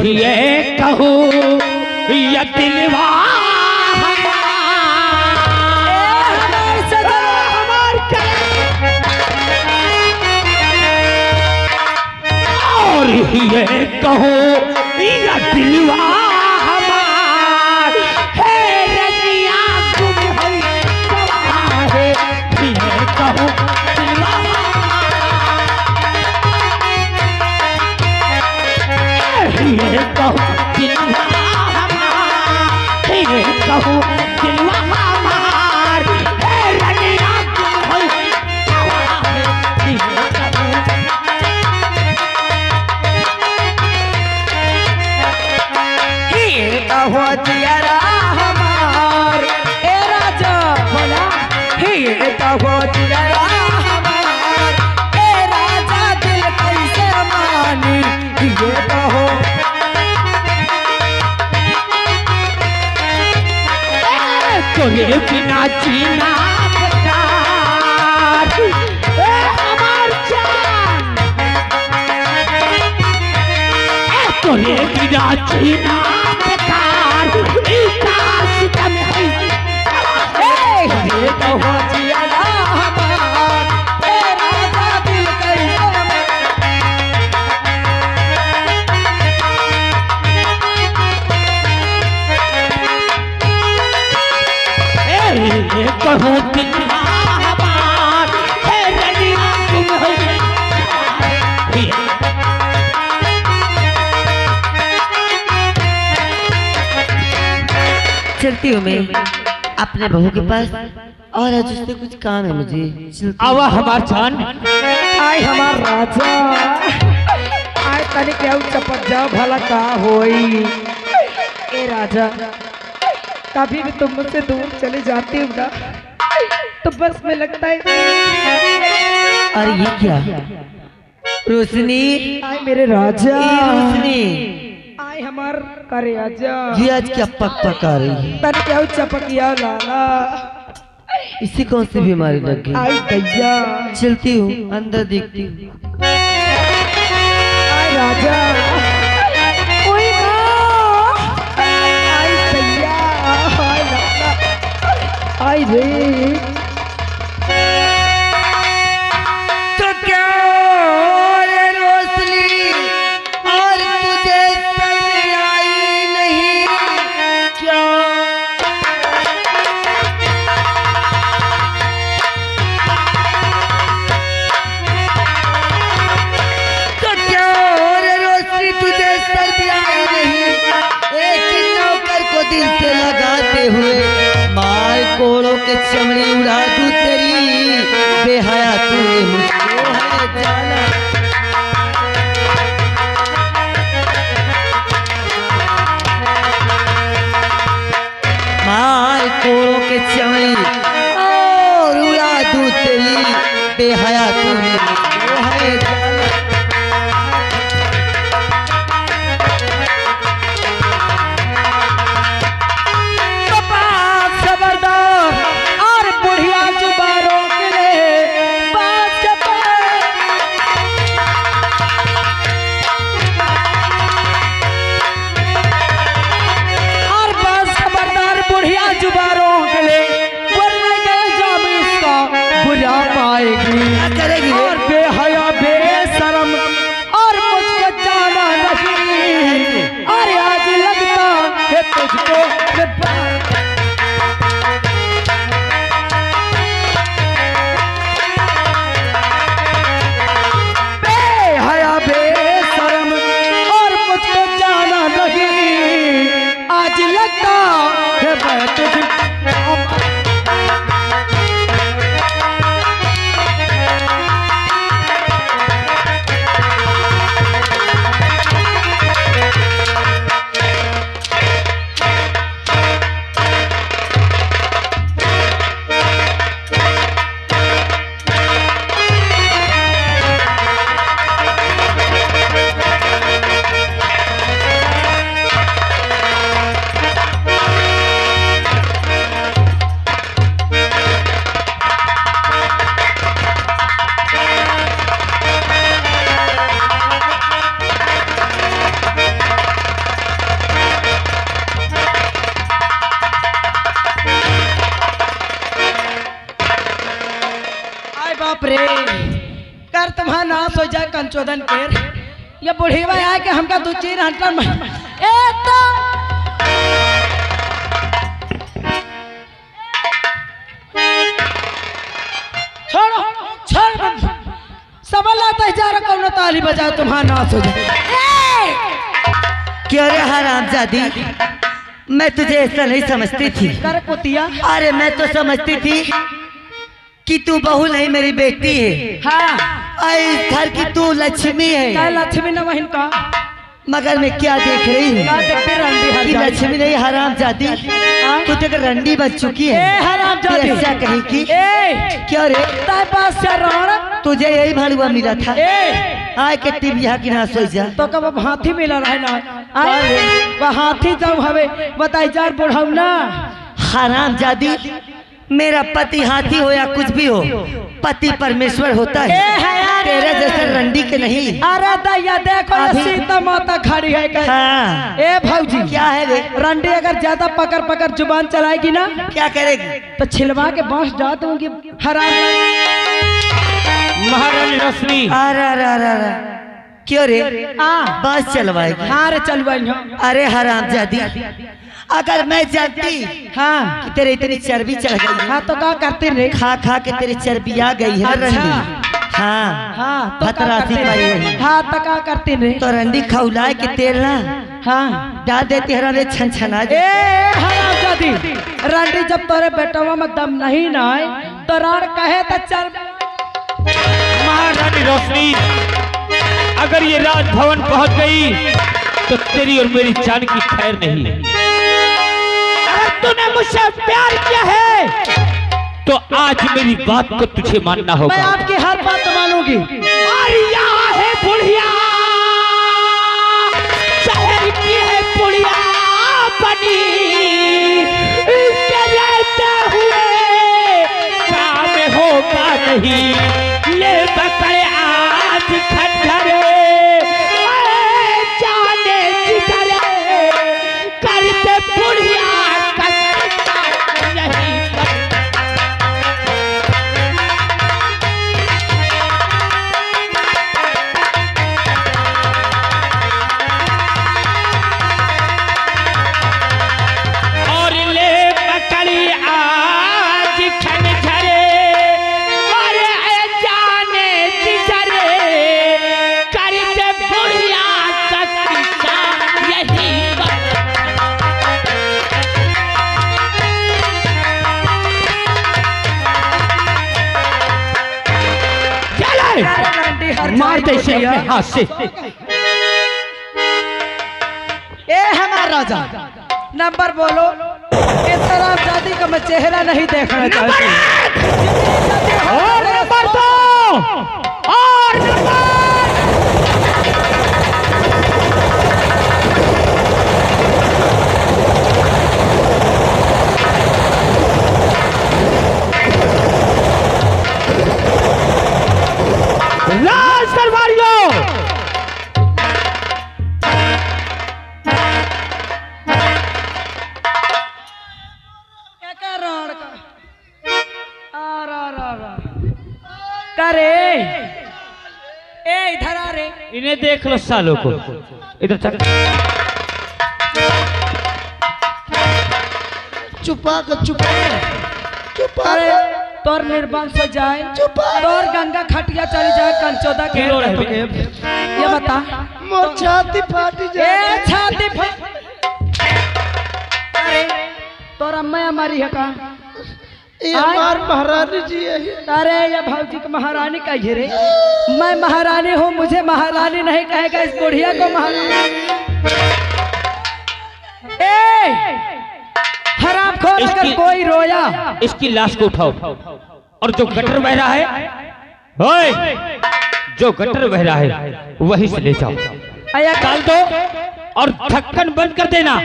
ये कहूँ ये दिलवा और ये कहो ये दिलवा हमार है रजिया तुम है है ये कहो दिलवा ये कहो दिलवा हमार ये कहो दिलवा हमार है रजिया तुम है हो जियारा हमार ए राजा बोला हे हो जियारा हमार ए राजा दिल कैसे मानी ये कहो तोरे बिना जीना बेकार हमार जान तोरे बिना जीना ये कहो जियारा हमार ए राजा दिल कैसे कहो दिलवा हमार है रजिया तुम है चलती हूँ मैं अपने बहू के पास और आज उससे कुछ काम है मुझे। आवा हमार जान आय हमार राजा आय तने क्या चपक जा भला का होई ए राजा कभी भी तुम मुझसे दूर चले जाती हो ना तो बस में लगता है और ये क्या रोशनी आय मेरे राजा रोशनी आय हमार करे राजा ये आज क्या पक पका रही है तने क्या चपकिया लाला इसे कौन सी बीमारी लग गई आय दैया चलती हूँ अंदर देखती हूँ आय राजा ओए मां आय दैया आय लाला आय रे तो क्या रे रोशनी और तुझे समझ आई नहीं क्या तो क्या रे रोशनी तुझे समझ आई नहीं एक नौकर को दिल से लगाते हुए मार कोड़ों के चमड़ी उड़ा दूं तेरी बेहया तूने मुझको है जाना मार कोड़ों के चमड़ी और उड़ा दूं तेरी बेहया तूने मुझको है जाना खबरदार और बुढ़िया जुबारों के लिए बात के और बस खबरदार बुढ़िया जुबारों के लिए वरना गए जाम इसका बुझा पाएगी। नाश हो जाए कंचोदन केर ये बुढ़ीवा आए के हमका दो चीर हंटला ए तो छोड़ो छोड़ सबल आता है जा रहा कौन ताली बजाओ तुम्हारा नाश हो जाए क्यों रे हरामजादी, मैं तुझे ऐसा नहीं समझती थी। कर कुतिया अरे मैं तो समझती थी कि तू बहू नहीं मेरी बेटी है। हाँ इस घर की तू लक्ष्मी क्या है। लक्ष्मी न वहीन का मगर मैं क्या देख रही क्या हूँ देखते रंडी हर कि जाए। लक्ष्मी नहीं हरामजादी, तू तो रंडी बच चुकी है। ए हरामजादी ऐसा कहीं की ए क्यों रे, ताए पास से रोण तुझे यही भड़ुआ मिला था। ए आए के टिबिया की ना सोच जा। तो कब हाथी मिला रहे ना आए वह हाथी जब हवे बताई जार बुढ़ाऊ ना हरामजादी, मेरा पति हाथी हो या कुछ भी हो, पति परमेश्वर होता है। तेरे जैसे रंडी के नहीं। अरे दैया देखो ये अभी- सीता माता खड़ी है क्या? हाँ। ए भौजी क्या है रे? रंडी अगर ज्यादा पकड़ पकड़ जुबान चलाएगी ना क्या करेगी? तो छिलवा के बांस डाल दूंगी हराम। महारानी रश्मि अरे क्यों रे, हाँ बस चलवाएगी? हाँ रे चलवाई हो अरे हरामजादी, अगर मैं जानती हाँ कि तेरे इतनी चर्बी चढ़ गई है, हाँ तो क्या करते रे खा खा के तेरी चर्बी आ गई है अच्छा। रंडी। हाँ हाँ तो क्या भतराती करते पाई रे? रही। हाँ तो क्या करते रे तो रंडी खौलाए के तेल ना हाँ डाल देती हरा में छन छना ए हराम जादी रंडी जब तोरे बेटवा में दम नहीं ना आए तो राण कहे तो चल। महारानी रोशनी, अगर ये राजभवन पहुंच गई तो तेरी और मेरी जान की खैर नहीं। अगर तूने मुझसे प्यार किया है तो आज मेरी बात को तुझे मानना मैं होगा। आपकी हर बात मानूंगी। और यहाँ है बुढ़िया, शहर की है बुढ़िया बनी, इसके रहते हुए काम होगा नहीं। ले पकड़े आज खंडरे, अरे जाने जिगरे, करते बुढ़िया का यही और ले पकड़ी आज खंडरे, अरे जाने जिगरे, करते बुढ़िया का किस्सा यही मारते इसे अपने हाथ से। ए हमारा राजा नंबर बोलो। इस तरह जादी का मैं चेहरा नहीं देखना चाहती। और नंबर दो, और नंबर राज दरबारियों, क्या राण का आ रा करे ए इधर आ रे। इन्हें देख लो सालों को, इधर चल। चुपा कर चुपा चुपा। अरे तोर निर्वंश हो जाए तोर गंगा खटिया चली जाए कंचोदा के किलो रहे ये बता मोर छाती फाटी ए छाती अरे तोर अम्मा हमारी है का हमार महारानी जी है। अरे ये भौजी की महारानी कहिए रे। मैं महारानी हूँ, मुझे महारानी नहीं कहेगा इस बुढ़िया को महारानी। ए हराम खोर अगर कोई रोया इसकी लाश को उठाओ और जो गटर बह रहा है, ओए, जो गटर बह रहा है वहीं से ले जाओ, डाल दो और ढक्कन बंद कर देना।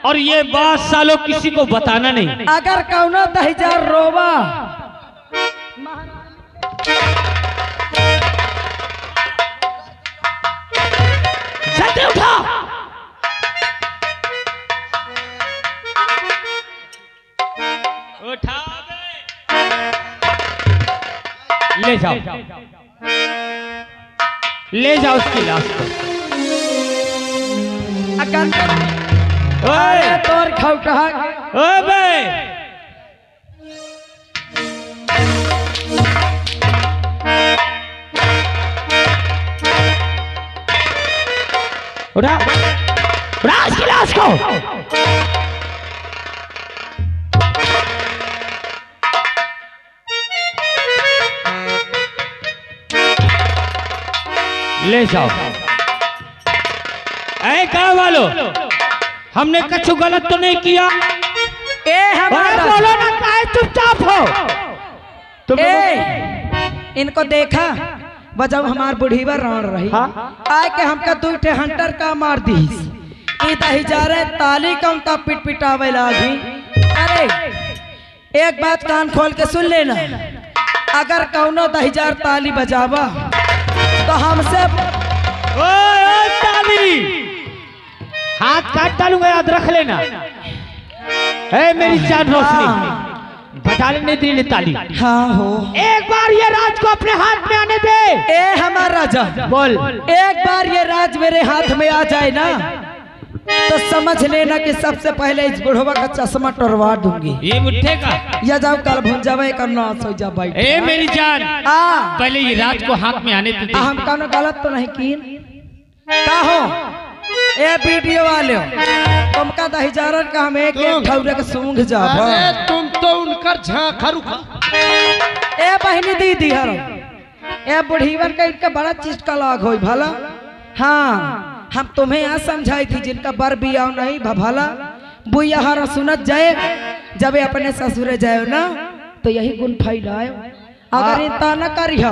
और ये बात सालों किसी को बताना नहीं। अगर कौनो दहजार रोवा जल्दी उठा। उठा ले जाओ। ले जाओ उसकी लाश को। ओए तोर खौटा ओए बे उठा उठा उसकी लाश को। ले जाओ। ऐ कहाँ वालो, हमने कुछ गलत तो नहीं किया। ए हमारा बोलो ना, काहे चुपचाप हो तुम? इनको देखा बजाऊ हमार बुढ़ीवा राण रही। हाँ? आए के हमका दुईठे हंटर का मार दी। ई दही जा रहे ताली कम ता पिट पिटावे लागी। अरे एक बात कान खोल के सुन लेना, अगर कौनो दहीजार ताली बजावा तो हमसे ओए ओए ताली हाथ काट डालूंगा, याद रख लेना। ए मेरी जान रोशनी, बजा लेने दे ताली। हाँ हो, एक बार ये राज को अपने हाथ में आने दे। ए हमार राजा बोल। एक बार ये राज मेरे हाथ में आ जाए ना तो समझ लेना कि सबसे पहले इस बुढ़वा का चश्मा टरवा दूंगी। ये मुट्ठे का या जाओ कल भुंजावे करना सो जा भाई। ए मेरी जान, पहले ये राज को हाथ में आने दे। हम कौन गलत तो नहीं की का हो? ए वीडियो वाले तुमका दहीजारन का हम एक एक ठौरे के सूंघ जा। अरे तुम तो उनकर झांखरू खा। ए बहनी दीदी हरो, ए बुढ़ीवन का इनका बड़ा चीज का लाग होई भला। हाँ हम तुम्हें यहाँ समझाई थी, जिनका बर बियाव नहीं भला बुया हर सुनत जाए, जब अपने ससुरे जाए ना तो यही गुण फैलाए। अगर इतना न करियो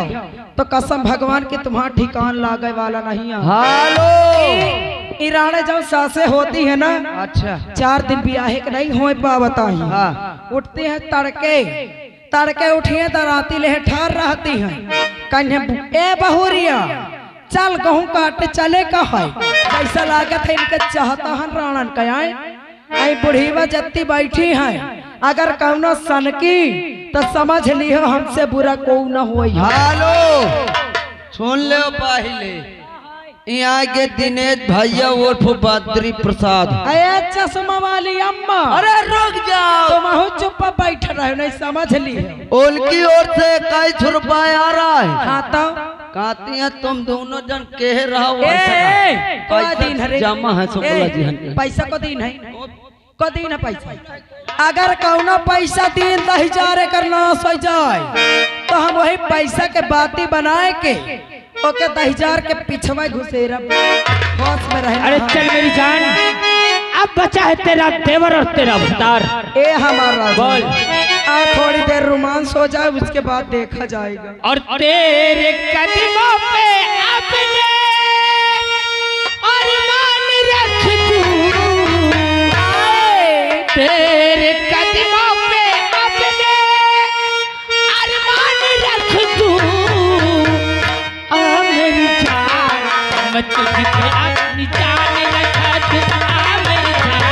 तो कसम भगवान की तुम्हारा ठिकान लागे वाला नहीं है। हेलो ईराने जब सासे होती है ना, अच्छा 4 दिन ब्याहे के नहीं हो पावता ही। हाँ। उठती है तड़के, तड़के उठिए तो राती ले ठार रहती है। कन्या ए बहुरिया चल गहूं काटे चले का है, कैसा लागत है इनके चाहता हन राणन कयाए। आई बुढ़ीवा जत्ती बैठी है, अगर कौनो सनकी तो समझ लियो हमसे बुरा को न होई। हेलो सुन ले पहले, यहाँ के दिनेश भैया उर्फ बद्री प्रसाद। अरे चश्मा वाली अम्मा, अरे रुक जाओ, तुम चुप बैठ रहे नहीं समझ लियो। उनकी ओर से 21 रुपया आ रहा है। हाँ तो कहती हैं तुम दोनों जन कह रहा हो को दिन है जमा है सुबह जी हन पैसा को दिन है, को दिन है पैसा। अगर कौनो पैसा दिन दही जारे करना सो जाए तो हम वही पैसा के बाती बनाए के ओके दहीजार के पिछवा घुसेरा होश में रहना। अरे चल मेरी जान, अब बचा है तेरा तेवर और तेरा अवतार। ए हमारा बोल। थोड़ी देर रोमांस हो जाए उसके बाद देखा जाएगा। और तेरे कदमों पे अपने अरमान रख दूं, तेरे कदमों पे अपने अरमान रख दूं। आ मेरी जान, मैं तुझे अपनी जान रखा दूं। आ मेरी जान,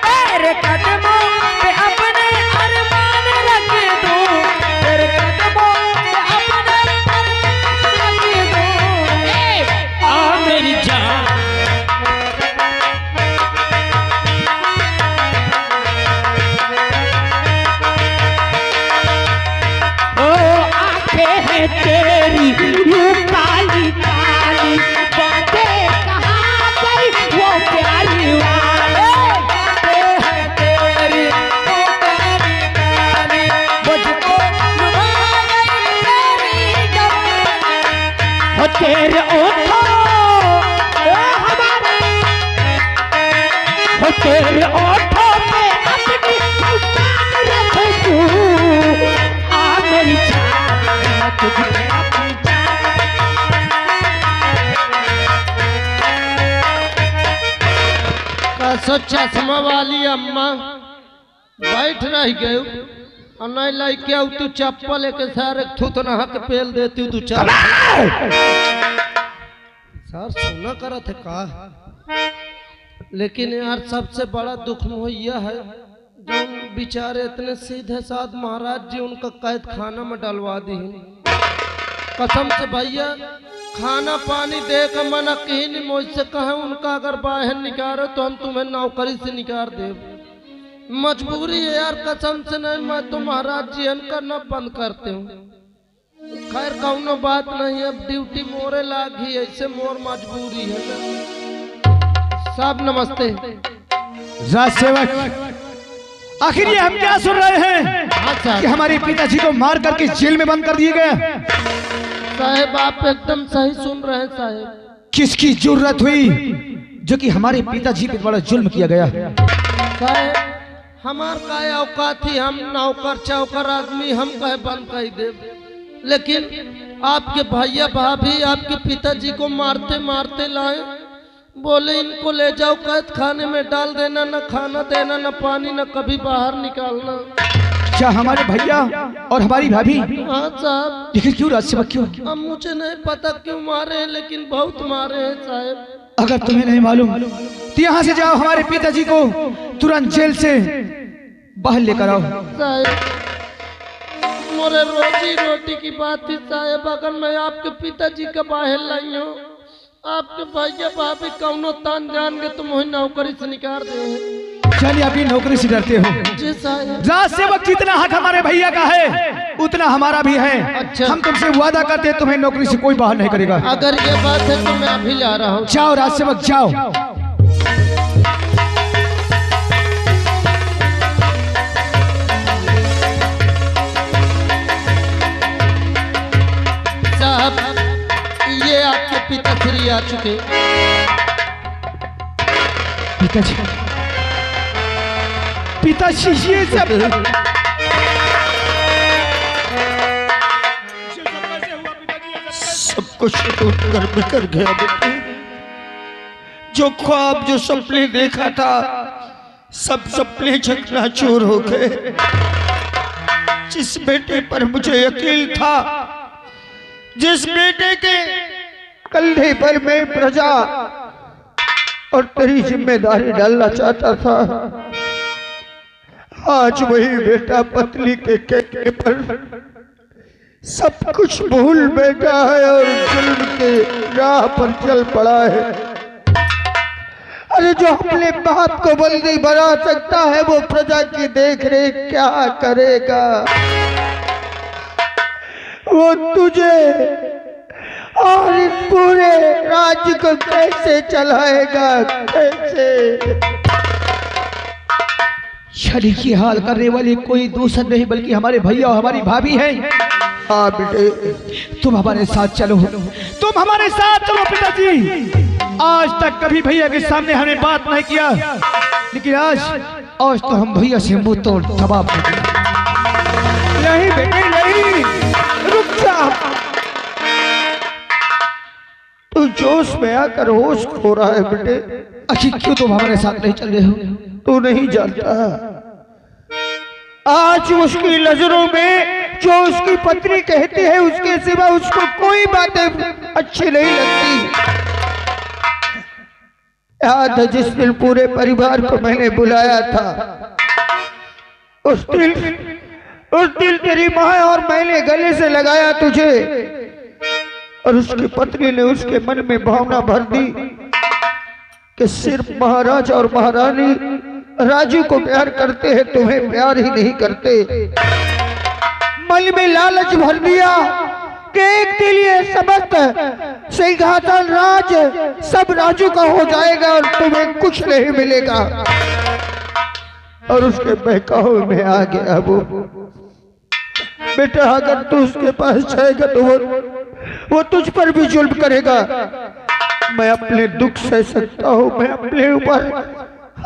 तेरे कदमों पे अपने अरमान रख दूं, तेरे कदमों पे अपने अरमान रख दूं। आ मेरी जान, ओ आंखें हैं तेरी यूं काली काली, बातें कहाँ गई वो प्यारी वाली। बातें हैं तेरी वो प्यारी प्यारी, मुझको लुभा गई तेरी जवानी। हो तेरे ओठों हमारे, हो तेरे ओठों पे अपनी मुस्कान रख दूं। आ मेरी जान, मैं तुझे अपनी जान। कैसो चश्मा वाली अम्मा बैठ रह गए और नहीं लाइक आऊ तू चप्पल एक सारे थूत नहा के पेल देती तू चल। सर सुना करा थे का, लेकिन यार सबसे बड़ा दुख में यह है जो बेचारे इतने सीधे साध महाराज जी उनका कैद खाना में डलवा दी। कसम से भैया खाना पानी दे का मना कहीं नहीं मुझसे कहे उनका अगर बाहर निकालो तो हम तुम्हें नौकरी से निकाल दे। मजबूरी है यार, कसम से नहीं मैं तो महाराज जी करना बंद करते हूँ। खैर कौनो बात नहीं, अब ड्यूटी मोरे लागी ऐसे मोर मजबूरी है ना। साहब नमस्ते। राज सेवक, आखिर ये हम क्या सुन रहे हैं कि हमारे पिताजी को मार करके जेल में बंद कर दिए गए? साहब आप एकदम सही सुन रहे हैं साहब। किसकी जरूरत हुई जो कि हमारे पिताजी पे बड़ा जुल्म किया गया? साहब हमार का औकात थी, हम नौकर चौकर आदमी हम कहे बंद कर दे, लेकिन आपके भैया भाभी आपके पिताजी को मारते मारते लाए, बोले इनको ले जाओ कैद खाने में डाल देना, न खाना देना न पानी न कभी बाहर निकालना। क्या हमारे भैया और हमारी भाभी? हाँ साहब। लेकिन क्यों राज सेवक, क्यों? अब मुझे नहीं पता क्यों मारे हैं, लेकिन बहुत मारे हैं साहब। अगर तुम्हें नहीं मालूम तो यहाँ से जाओ, हमारे पिताजी को तुरंत जेल से बाहर लेकर आओ। साहब मोरे रोजी रोटी की बात थी साहब, अगर मैं आपके पिताजी का बाहर लाई हूँ, आपके भैया भाभी कौनो तान जान के तुम वही नौकरी से निकाल दे। चलिए आप ये नौकरी से डरते हो? जी साहब। राज सेवक, जितना हक हमारे भैया का है उतना हमारा भी है। अच्छा। हम तुमसे वादा करते हैं तुम्हें नौकरी से कोई बाहर नहीं करेगा। अगर ये बात है तो मैं अभी ला रहा हूँ। जाओ राज सेवक जाओ। साहब ये आपके पिताश्री आ चुके। पिताजी, पिताजी ये सब सब कुछ टूट कर बिखर गया बेटे। जो ख्वाब जो सपने देखा था सब सपने चकनाचूर हो गए। जिस बेटे पर मुझे यकीन था, जिस बेटे के कंधे पर मैं प्रजा और तेरी जिम्मेदारी डालना चाहता था, आज वही बेटा पत्नी के कहने पर सब कुछ भूल बैठा है और जुल्म के राह पर चल पड़ा है। अरे जो अपने बाप को बंदी बना सकता है वो प्रजा की देख रेख क्या करेगा? वो तुझे और इस पूरे राज्य को कैसे चलाएगा? कैसे? शरीर की हाल करने वाले कोई दूसरा नहीं बल्कि हमारे भैया और हमारी भाभी हैं। हाँ बेटे, तुम हमारे साथ चलो, तुम हमारे साथ चलो। पिताजी आज तक कभी भैया के सामने हमने बात नहीं किया, लेकिन आज तो हम भैया से मुंह तोड़ जवाब देंगे। नहीं बेटे नहीं, रुक जा। तू जोश में आकर होश खो रहा है बेटे। आखिर क्यों तुम हमारे साथ नहीं चल रहे हो? तू नहीं जानता, आज उसकी नजरों में जो उसकी पत्नी कहती है उसके सिवा उसको कोई बातें अच्छी नहीं लगती। याद है जिस दिन पूरे परिवार को मैंने बुलाया था, उस दिन तेरी माँ और मैंने गले से लगाया तुझे, और उसकी पत्नी ने उसके मन में भावना भर दी कि सिर्फ महाराज और महारानी राजू को प्यार करते हैं, तुम्हें प्यार ही नहीं करते। मन में लालच भर दिया कि एक दिन ये समस्त सिंहासन राज सब राजू का हो जाएगा और तुम्हें कुछ नहीं मिलेगा। और उसके बहकावे में आ गया वो। बेटा अगर तू उसके पास जाएगा तो वो तुझ पर भी जुल्म करेगा। मैं अपने दुख सह सकता हूँ, मैं अपने ऊपर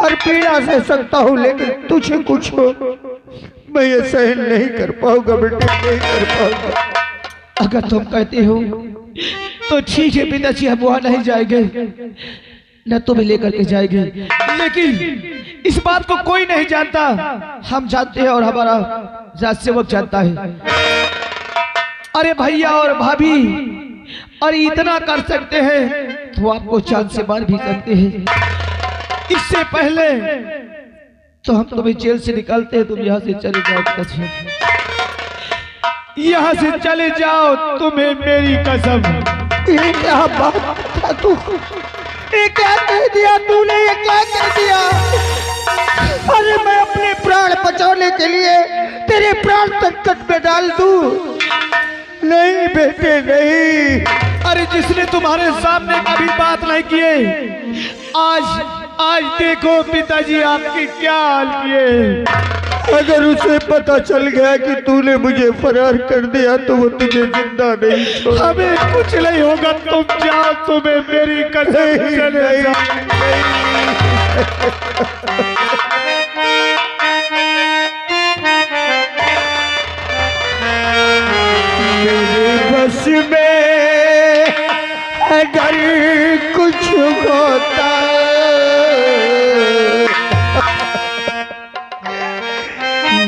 हर पीड़ा सह सकता हूँ, लेकिन तुझे कुछ हो मैं ये सहन नहीं कर पाऊंगा बेटे, नहीं कर पाऊंगा। अगर तुम कहते हो तो ठीक है पिताजी, हम वहां नहीं जाएंगे, न तुम्हें लेकर के जाएंगे, लेकिन इस बात को कोई नहीं जानता। हम जानते हैं और हमारा राज सेवक जानता है। अरे भैया और भाभी और इतना कर सकते हैं तो आपको जान से मार भी सकते हैं। इससे पहले तो हम तुम्हें जेल से निकालते हैं, तुम यहाँ से चले जाओ पिताजी। यहाँ से चले जाओ, तुम्हें मेरी कसम। ये क्या बात था तू? ये क्या कह दिया तूने? ये क्या कह दिया? अरे मैं अपने प्राण बचाने के लिए तेरे प्राण संकट में डाल दूं? नहीं बेटे नहीं। अरे जिसने तुम्हारे सामने कभी बात नहीं किए, आज देखो पिताजी आपकी क्या हाल किए। अगर उसे पता चल गया कि तूने मुझे फरार कर दिया तो वो तुझे जिंदा नहीं छोड़ेगा। हमें कुछ नहीं होगा, तुम जाओ, तुम्हें मेरी कसम। चले जाओ। मेरे बस में अगर कुछ होता,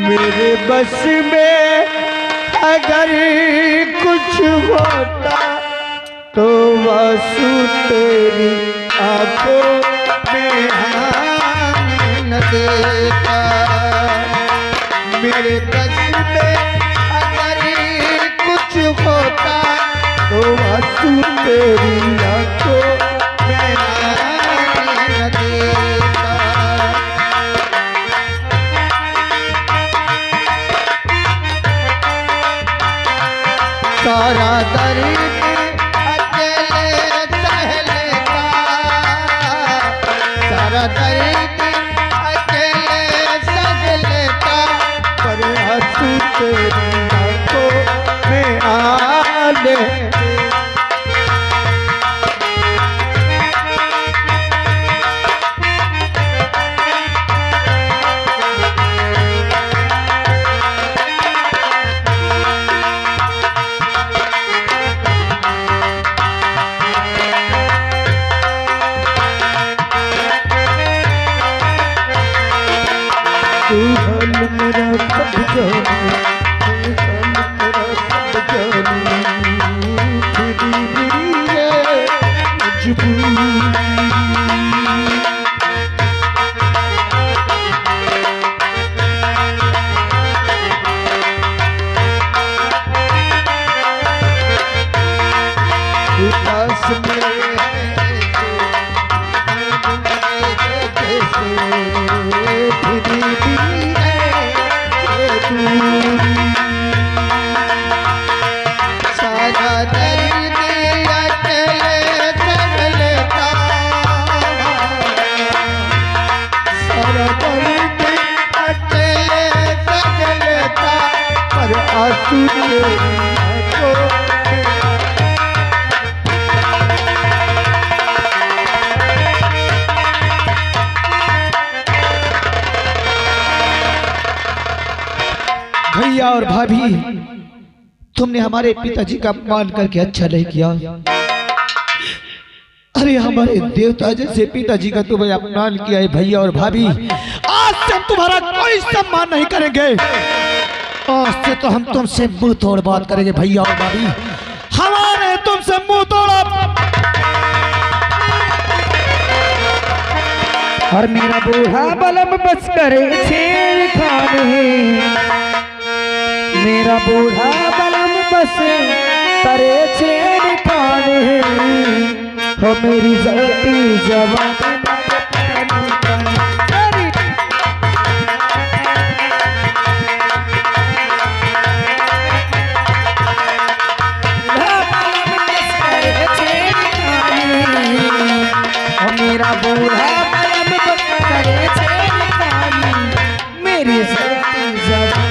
मेरे बस में अगर कुछ होता तो वासु तेरी आंखों में आने न देता। मेरे बस में अगर कुछ होता तो वासु तेरी आंखों में आने न देता। सारा दर्द अकेले सह लेता, सारा दर्द अकेले सह लेता, पर आंसू तेरी आंखों में आने। तू हाल मेरा सब जाने, तू हाल मेरा सब जाने, तेरी मेरी है मजबूरी। तू पास में सारा दर्द अकेले सह लेता, सारा दर्द अकेले सह लेता, पर आंसू तेरी आंखों में। भैया और भाभी, तुमने हमारे पिताजी का अपमान करके अच्छा नहीं किया। अरे हमारे देवता जैसे पिताजी का तुम्हें अपमान किया है भैया और भाभी। आज से हम तुम्हारा कोई सम्मान नहीं करेंगे। आज से तो हम तुमसे मुंह तोड़ बात करेंगे भैया और भाभी। हमारे तुमसे मुंह तोड़। और मेरा बूढ़ा बलम बस करे छेड़खान है, मेरा बूढ़ा बलम बस करे छेड़खान है, हो मेरी जलती जवानी मेरा बूढ़ा बलम बस करे छेड़खान, मेरी जलती जवानी।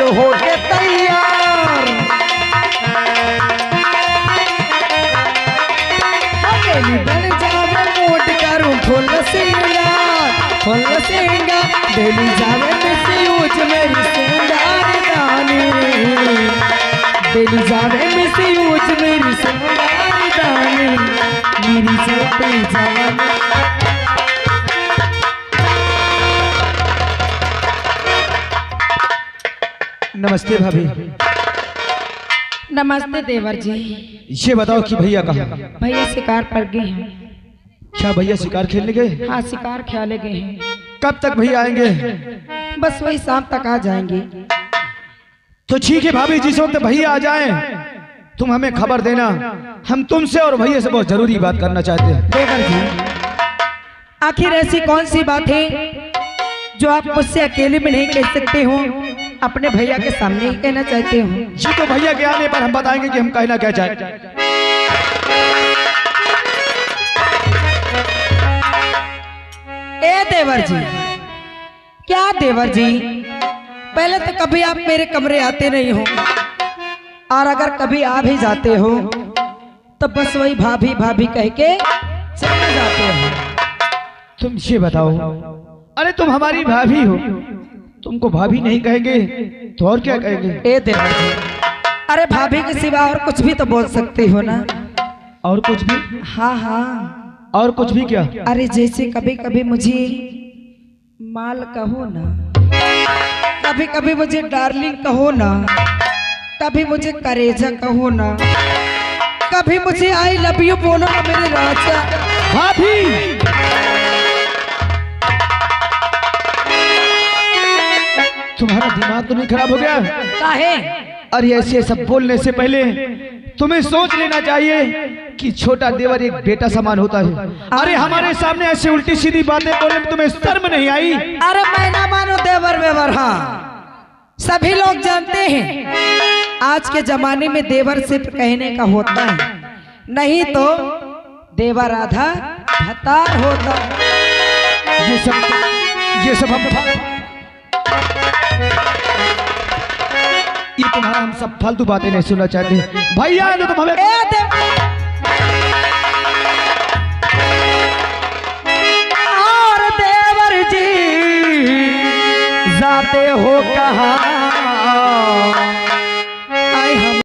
हो के तैयार, अकेली बन जावे मोट करूं फुल सिंगा, डेली जावे मिसयूज मेरी सिंगार दानी, डेली जावे मिसयूज मेरी सिंगार दानी, मेरी चलती जवानी। नमस्ते भाभी। नमस्ते देवर जी। ये बताओ कि भैया कहाँ? भैया शिकार पर गए हैं। क्या भैया शिकार खेलने गए? हाँ, शिकार खेले गए हैं। कब तक भैया आएंगे? बस वही शाम तक आ जाएंगे। तो ठीक है भाभी, जिस वक्त भैया आ जाएं तुम हमें खबर देना। हम तुमसे और भैया से बहुत जरूरी बात करना चाहते हैं। देवर जी, आखिर ऐसी कौन सी बात है जो आप मुझसे अकेले में नहीं कह सकते हो, अपने भैया के सामने ही कहना चाहते हो? जी, तो भैया के आने पर हम बताएंगे कि हम कहना क्या चाहते हैं। ए देवर जी, क्या देवर जी, पहले तो कभी आप मेरे कमरे आते नहीं हो, और अगर कभी आ भी जाते हो तो बस वही भाभी भाभी कह के चले जाते हो। तुम ये बताओ, अरे तुम हमारी भाभी हो, तुमको भाभी नहीं कहेंगे तो और क्या कहेंगे? ए देवर जी, अरे भाभी के सिवा और कुछ भी तो बोल सकते हो ना? और कुछ भी? हाँ हाँ। और कुछ भी क्या? अरे जैसे कभी कभी मुझे माल कहो ना, कभी कभी मुझे डार्लिंग कहो ना, कभी मुझे करेजा कहो ना, कभी मुझे आई लव यू बोलो ना मेरे राजा। भाभी, तुम्हारा दिमाग तो नहीं खराब हो गया? काहे? अरे ऐसे सब बोलने से पहले तुम्हें सोच लेना चाहिए कि छोटा देवर एक बेटा समान होता है। अरे हमारे सामने ऐसे उल्टी सीधी बातें बोलने में तुम्हें शर्म नहीं आई? अरे मैं ना मानो देवर वेवर, हाँ सभी लोग जानते हैं आज के जमाने में देवर सिर्फ कहने का होता है, नहीं तो देवर आधा भतार होता। ये सब ये तुम्हारा हम सब फालतू बातें नहीं सुनना चाहते। भैया तो तुम हमें और देवर जी जाते हो कहाँ,